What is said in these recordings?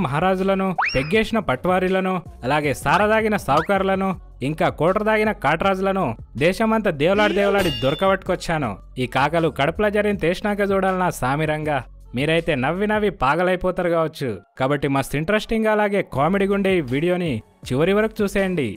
మహారాజులను, పెగ్గేసిన పట్వారీలను, అలాగే సారదాగిన సావుకారులను, ఇంకా కోటదాగిన కాటరాజులను దేశమంతా దేవులాడి దొరకబట్టుకొచ్చాను. ఈ కాకలు కడుపులో జరిగిన తేష్నాక చూడాలన్నా సామిరంగా. మీరైతే నవ్వి పాగలైపోతారు కావచ్చు. కాబట్టి మస్తు ఇంట్రెస్టింగ్ అలాగే కామెడీగా ఉండే ఈ వీడియోని చివరి వరకు చూసేయండి.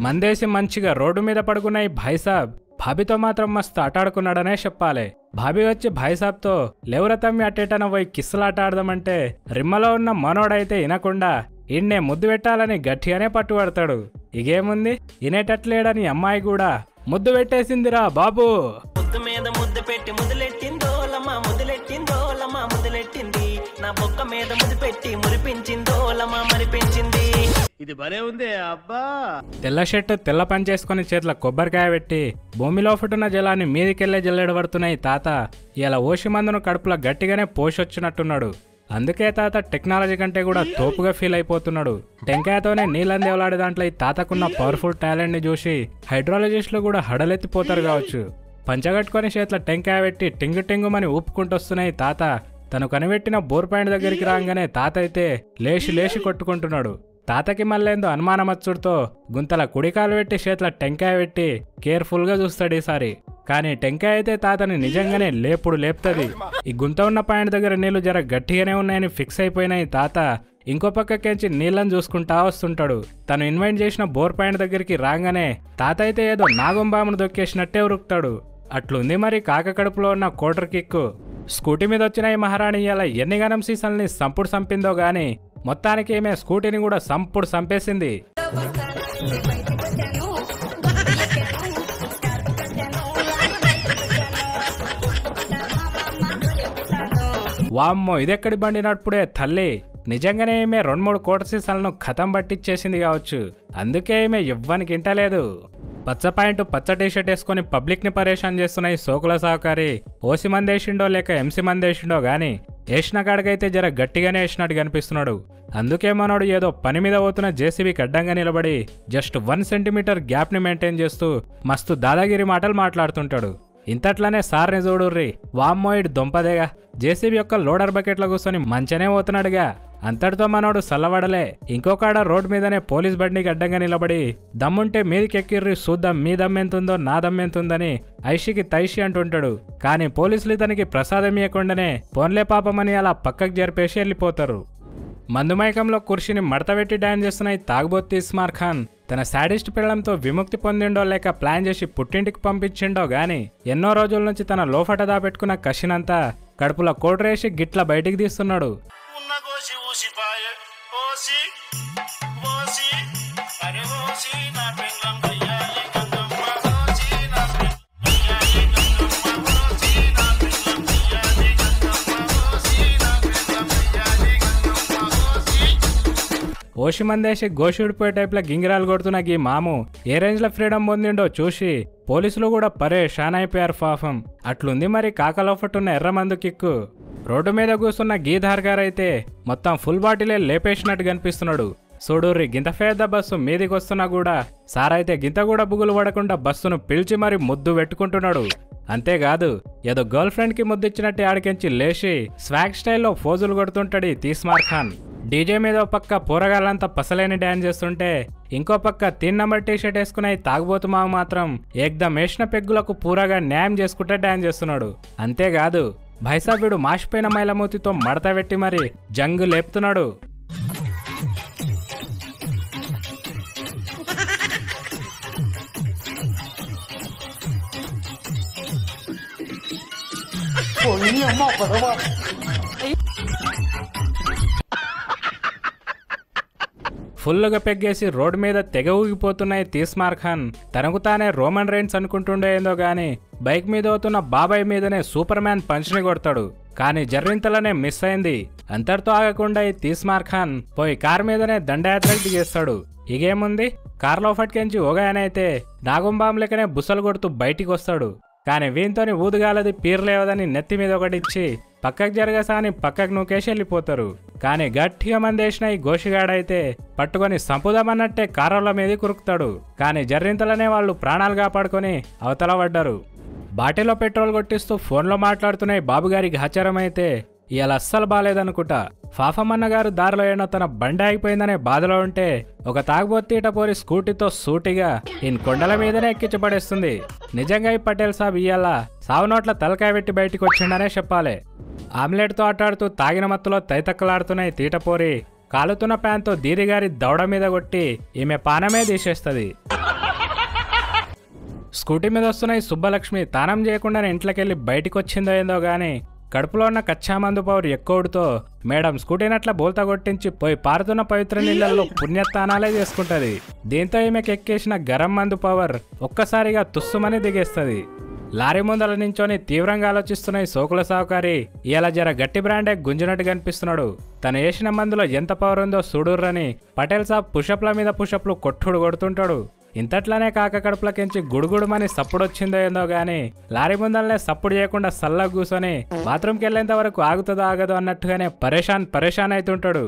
మందేసి మంచిగా రోడ్డు మీద పడుకున్న ఈ భాయ్సాబ్ భాబీతో మాత్రం మస్తు ఆటాడుకున్నాడనే చెప్పాలి. భాబీ వచ్చి భాయ్సాబ్తో లేవుర తమ్మి అట్టేటన పోయి కిస్సులాట ఆడదామంటే రిమ్మలో ఉన్న మనోడైతే వినకుండా ఈయన్నే ముద్దు పెట్టాలని గట్టిగానే పట్టుబడతాడు. ఇగేముంది, వినేటట్లేడని అమ్మాయి కూడా ముద్దు పెట్టేసిందిరా బాబు. ముద్దు మీద ముద్దు పెట్టి ముద్దులెట్టిందోలమ్మా ముద్దులెట్టిందోలమ్మా ముద్దులెట్టింది, నా బొక్క మీద ముద్దు పెట్టి మురిపించిందోలమ్మా మరిపించింది. ఇది భలే ఉంది అబ్బా. తెల్ల షర్టు తెల్ల పని చేసుకుని చేతిలో కొబ్బరికాయ పెట్టి భూమిలో ఫుట్టున్న జలాన్ని మీదికెళ్లే జల్లెడబడుతున్నాయి తాత. ఇలా ఓషి మందును కడుపులో గట్టిగానే పోషొచ్చినట్టున్నాడు. అందుకే తాత టెక్నాలజీ కంటే కూడా తోపుగా ఫీల్ అయిపోతున్నాడు. టెంకాయతోనే నీళ్ళని దేవులాడే దాంట్లో ఈ తాతకున్న పవర్ఫుల్ టాలెంట్ ని చూసి హైడ్రాలజిస్టులు కూడా హడలెత్తిపోతారు కావచ్చు. పంచగట్టుకొని చేతిలో టెంకాయ పెట్టి టింగుమని ఊపుకుంటొస్తున్నాయి తాత. తను కనిపెట్టిన బోర్ పాయింట్ దగ్గరికి రాగానే తాత అయితే లేచి కొట్టుకుంటున్నాడు. తాతకి మళ్ళేందో అనుమానమచ్చుడితో గుంతల కుడికాలు పెట్టి చేతిలో టెంకాయ పెట్టి కేర్ఫుల్ గా చూస్తాడు ఈసారి. కానీ టెంకాయ అయితే తాతని నిజంగానే లేపుతుంది. ఈ గుంత ఉన్న పాయింట్ దగ్గర నీళ్లు జర గట్టిగానే ఉన్నాయని ఫిక్స్ అయిపోయినాయి తాత. ఇంకో పక్కకేంచి నీళ్ళని చూసుకుంటా వస్తుంటాడు. తను ఇన్వైట్ చేసిన బోర్ పాయింట్ దగ్గరికి రాగానే తాత అయితే ఏదో నాగంబామును దొక్కేసినట్టే ఉరుకుతాడు. అట్లుంది మరి కాక కడుపులో ఉన్న కోటర్ కిక్కు. స్కూటీ మీద వచ్చిన ఈ మహారాణి ఇలా ఎన్ని గనం సీసల్ని సంపిందో గాని మొత్తానికి ఈమె స్కూటీని కూడా సంపేసింది. వామ్మో, ఇదెక్కడి బండి నడుపుడే తల్లి. నిజంగానే ఈమె 2-3 కోట్ల సీసాలను ఖతం పట్టించేసింది కావచ్చు. అందుకే ఈమె ఎవ్వనికి ఇంటలేదు. పచ్చ పాయింట్ పచ్చ టీషర్ట్ వేసుకుని పబ్లిక్ ని పరేషాన్ చేస్తున్న ఈ సోకుల సహకారి ఓసి మందేసిండో లేక ఎంసీ మందేసిండో గాని వేసిన కాడికైతే జర గట్టిగానే వేసినట్టు కనిపిస్తున్నాడు. అందుకే మనోడు ఏదో పని మీద పోతున్న జేసీబీకి అడ్డంగా నిలబడి జస్ట్ 1 సెంటీమీటర్ గ్యాప్ ని మెయింటైన్ చేస్తూ మస్తు దాదాగిరి మాటలు మాట్లాడుతుంటాడు. ఇంతట్లనే సార్ని చూడుర్రి, వామ్మో ఇడు దొంపదేగా. జేసీబీ యొక్క లోడర్ బకెట్లో కూర్చొని మంచనే పోతున్నాడుగా. అంతటితో మనోడు సల్లబడలే. ఇంకొకాడ రోడ్ మీదనే పోలీస్ బండికి అడ్డంగా నిలబడి దమ్ముంటే మీదికెక్కిర్రి చూద్దాం మీ దమ్మెంతుందో నా దమ్మెంతుందని ఐషికి తైషి అంటుంటాడు. కానీ పోలీసులు ఇతనికి ప్రసాదం ఇవ్వకుండానే పోన్లే పాపమని అలా పక్కకు జరిపేసి వెళ్ళిపోతారు. మందుమైకంలో కుర్చీని మడతపెట్టి డాన్స్ చేస్తున్న ఈ తాగుబోతు ఇస్మార్ ఖాన్ తన శాడిస్ట్ పిల్లలతో విముక్తి పొందిండో లేక ప్లాన్ చేసి పుట్టింటికి పంపించిండో గాని ఎన్నో రోజుల నుంచి తన లోఫట దాపెట్టుకున్న కషినంతా కడుపులో కోటరేసి గిట్ల బయటికి తీస్తున్నాడు. ఓషి మందేసి గోషుడిపోయే టైప్లో గింగిరాలు కొడుతున్న గీ మాము ఏ రేంజ్ లో ఫ్రీడమ్ పొందిండో చూసి పోలీసులు కూడా పరేషాన్ అయిపోయారు పాపం. అట్లుంది మరి కాకలోఫట్టున్న ఎర్రమందు కిక్కు. రోడ్డు మీద కూర్చున్న గీధార్ గారైతే మొత్తం ఫుల్ బాటిలే లేపేసినట్టు కనిపిస్తున్నాడు. చూడుర్రి, గింత పేద బస్సు మీదికి వస్తున్నా కూడా సారైతే గింత కూడా బుగులు పడకుండా బస్సును పిలిచి మరి ముద్దు పెట్టుకుంటున్నాడు. అంతేకాదు ఏదో గర్ల్ ఫ్రెండ్ కి ముద్దిచ్చినట్టు ఆడికించి లేచి స్వాగ్ స్టైల్లో ఫోజులు కొడుతుంటాడు ఇస్మార్ ఖాన్. డీజే మీద ఒక పక్క పోరగాళ్ళంతా పసలేని డాన్స్ చేస్తుంటే ఇంకో పక్క 3 నంబర్ టీషర్ట్ వేసుకున్న తాగుబోతు మామ మాత్రం ఏకదం వేసిన పెగ్గులకు పూరగా న్యాయం చేసుకుంటే డాన్స్ చేస్తున్నాడు. అంతేకాదు భైసాబుడు మాసిపోయిన మైలమూతితో మడత పెట్టి మరి జంగు లేపుతున్నాడు. ఫుల్లుగా పెగ్గేసి రోడ్డు మీద తెగ ఊగిపోతున్నాయి ఇస్మార్ ఖాన్. తనకు తానే రోమన్ రైన్స్ అనుకుంటుండేందో గాని బైక్ మీద అవుతున్న బాబాయ్ మీదనే సూపర్ మ్యాన్ పంచ్ని కొడతాడు. కానీ జర్రింతలనే మిస్ అయింది. అంతటితో ఆగకుండా ఇస్మార్ ఖాన్ పోయి కారు మీదనే దండయాత్రకు దిగేస్తాడు. ఇగేముంది, కార్లో ఫట్కించి ఒగాయనైతే నాగుంబాం లెక్కనే బుసలు కొడుతూ బయటికి వస్తాడు. కానీ వీంతోని ఊదుగాలది పీర్లేవదని నెత్తి మీద ఒకటిచ్చి పక్కకు జరగసాని పక్కకు నూకేసి వెళ్ళిపోతారు. కానీ గట్టిగా మందేసిన ఈ గోషిగాడైతే పట్టుకొని సంపుదామన్నట్టే కారుల మీద కురుకుతాడు. కానీ జర్రింతలనే వాళ్ళు ప్రాణాలు కాపాడుకొని అవతల పడ్డారు. బాటిలో పెట్రోల్ కొట్టిస్తూ ఫోన్లో మాట్లాడుతున్న బాబుగారి గాచారం అయితే ఇవాళ అస్సలు బాలేదనుకుంటా. ఫాఫమన్న గారు దారిలో ఏనో తన బండి ఆగిపోయిందనే బాధలో ఉంటే ఒక తాగుబోత్తీట పోరి స్కూటీతో సూటిగా ఈయన కొండల మీదనే ఎక్కించబడేస్తుంది. నిజంగా ఈ పటేల్ సాబ్ ఇయ్యాల సావునోట్ల తలకాయ పెట్టి బయటికి వచ్చిండనే చెప్పాలి. ఆమ్లెట్తో ఆటాడుతూ తాగిన మత్తులో తైతక్కలాడుతున్న ఈ తీటపోరి కాలుతున్న ప్యాన్తో దీదిగారి దవడ మీద కొట్టి ఈమె పానమే తీసేస్తుంది. స్కూటీ మీద వస్తున్న ఈ సుబ్బలక్ష్మి తానం చేయకుండానే ఇంట్లోకెళ్ళి బయటికి వచ్చిందో ఏందో గాని కడుపులో ఉన్న కచ్చా మందు పవర్ ఎక్కువడుతో మేడం స్కూటీనట్లా బోల్తా కొట్టించి పోయి పారుతున్న పవిత్ర నీళ్లలో పుణ్యస్థానాలే చేసుకుంటది. దీంతో ఈమెకి ఎక్కేసిన గరం మందు పవర్ ఒక్కసారిగా తుస్సుమని దిగేస్తుంది. లారీ ముందల నించొని తీవ్రంగా ఆలోచిస్తున్న ఈ సోకుల సావుకారి ఇలా జర గట్టి బ్రాండే గుంజినట్టు కనిపిస్తున్నాడు. తను వేసిన మందులో ఎంత పవర్ ఉందో చూడుర్రని పటేల్ సాబ్ పుషప్ల మీద పుషప్లు కొట్టుడు కొడుతుంటాడు. ఇంతట్లోనే కాక కడుపులకించి గుడుగుడుమని సప్పుడొచ్చిందో ఏందో గాని లారీ ముందలనే సప్పుడు చేయకుండా సల్లా కూర్చొని బాత్రూమ్కి వెళ్లేంత వరకు ఆగుతుందో ఆగదో అన్నట్టుగానే పరేషాన్ అవుతుంటాడు.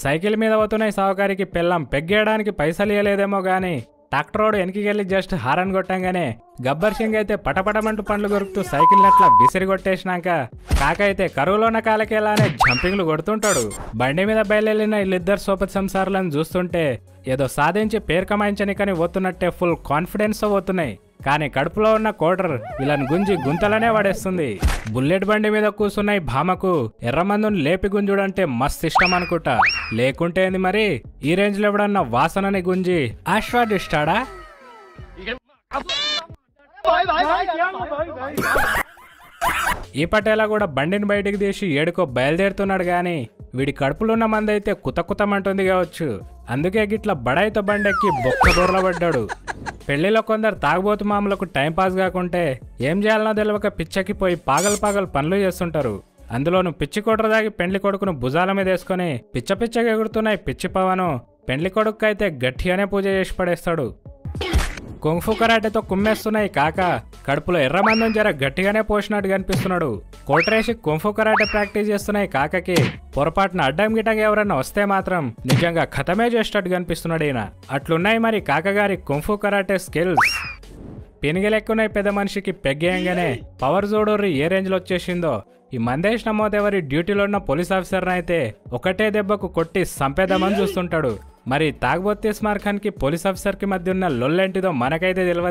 సైకిల్ మీద పోతున్న సావుకారికి పెళ్ళం పెగ్గేయడానికి పైసలు ఇవ్వలేదేమో గాని ట్రాక్టరోడు వెనక్కికెళ్ళి జస్ట్ హారన్ కొట్టంగానే గబ్బర్ సింగ్ అయితే పటపటమంటూ పండ్లు కొరుకుతూ సైకిల్ నట్లా విసిరి కొట్టేసినాక కాక అయితే కరువులోన్న కాలకేలానే జంపింగ్లు కొడుతుంటాడు. బండి మీద బయలుదేరిన వీళ్ళిద్దరు సోపతి సంసారాలను చూస్తుంటే ఏదో సాధించి పేరు కమాయించనికని పోతున్నట్టే ఫుల్ కాన్ఫిడెన్స్ పోతున్నాయి. కానీ కడుపులో ఉన్న కోటర్ వీళ్ళని గుంజి గుంతలనే పడేస్తుంది. బుల్లెట్ బండి మీద కూర్చున్న ఈ భామకు ఎర్రమందుని లేపి గుంజుడంటే మస్తు ఇష్టం అనుకుంటా. లేకుంటే ఏంది మరి ఈ రేంజ్ లో ఎవడన్నా వాసనని గుంజి ఆస్వాదిస్తాడా? ఈ పటేలా కూడా బండిని బయటికి తీసి ఏడుకో బయలుదేరుతున్నాడు గాని వీడి కడుపులున్న మంది అయితే కుతకుతమంటుంది కావచ్చు. అందుకే గిట్ల బడాయితో బండెక్కి బొక్క బోర్ల పడ్డాడు. పెళ్లిలో కొందరు తాగుబోతు మామలకు టైంపాస్ కాకుంటే ఏం చేయాలనో తెలియక పిచ్చకి పోయి పాగలు పనులు చేస్తుంటారు. అందులోనూ పిచ్చి కొట్ర దాగి పెండ్లి కొడుకును భుజాల మీద వేసుకుని పిచ్చగా ఎగురుతున్నాయి పిచ్చి పవను పెండ్లి కొడుకు అయితే గట్టిగానే పూజ చేసి పడేస్తాడు. కుంఫు కరాటేతో కుమ్మేస్తున్నాయి కాక కడుపులో ఎర్రమందం జర గట్టిగానే పోసినట్టు కనిపిస్తున్నాడు. కోటరేసి కుంఫు కరాటే ప్రాక్టీస్ చేస్తున్నాయి కాకకి పొరపాటున అడ్డం గిట్టంగా ఎవరన్నా వస్తే మాత్రం నిజంగా ఖతమే చేసేటట్టు కనిపిస్తున్నాడు ఈయన. అట్లున్నాయి మరి కాకగారి కుంఫు కరాటే స్కిల్స్. పెనిగెలెక్కున్నాయి పెద్ద మనిషికి పెగ్గేయంగానే పవర్ జోడోర్రి ఏ రేంజ్ లో వచ్చేసిందో. ఈ మందేష్ నమోదెవరి డ్యూటీలో ఉన్న పోలీస్ ఆఫీసర్ అయితే ఒకటే దెబ్బకు కొట్టి సంపేద్దామని చూస్తుంటాడు. మరి తాగుబోతే స్మార్ట్ ఖాన్ కి పోలీస్ ఆఫీసర్ కి మధ్య ఉన్న లొల్లేంటిదో మనకైతే తెలియదు.